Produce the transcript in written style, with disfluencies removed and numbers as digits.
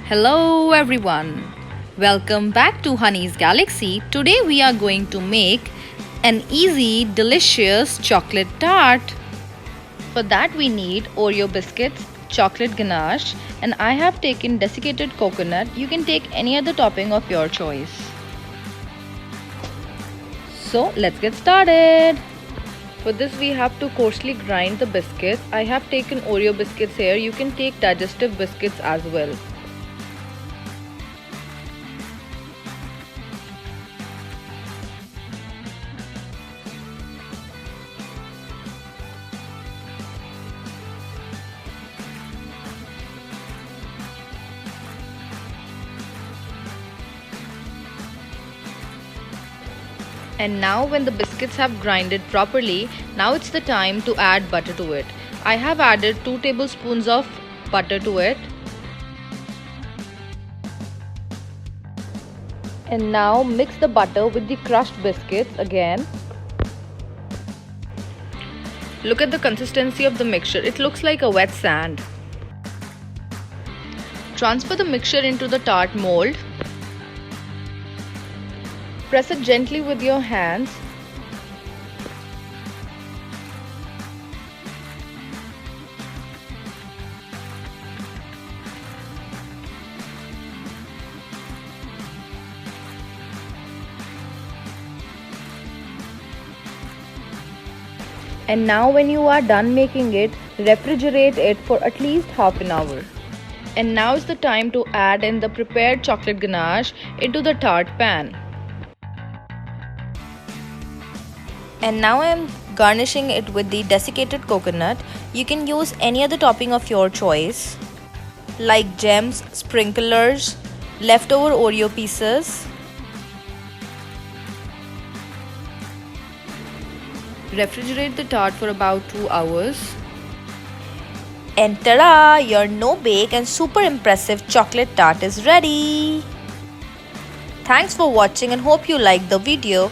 Hello everyone. Welcome back to Honey's Galaxy. Today we are going to make an easy, delicious chocolate tart. For that we need Oreo biscuits, chocolate ganache, and I have taken desiccated coconut. You can take any other topping of your choice. So let's get started. For this we have to coarsely grind the biscuits. I have taken Oreo biscuits here. You can take digestive biscuits as well. And now when the biscuits have grinded properly, now it's the time to add butter to it. I have added 2 tablespoons of butter to it. And now mix the butter with the crushed biscuits again. Look at the consistency of the mixture. It looks like a wet sand. Transfer the mixture into the tart mold. Press it gently with your hands. And now when you are done making it, refrigerate it for at least half an hour. And now is the time to add in the prepared chocolate ganache into the tart pan. And now I am garnishing it with the desiccated coconut. You can use any other topping of your choice, like gems, sprinklers, leftover Oreo pieces. Refrigerate the tart for about 2 hours. And ta-da! Your no-bake and super impressive chocolate tart is ready. Thanks for watching and hope you liked the video.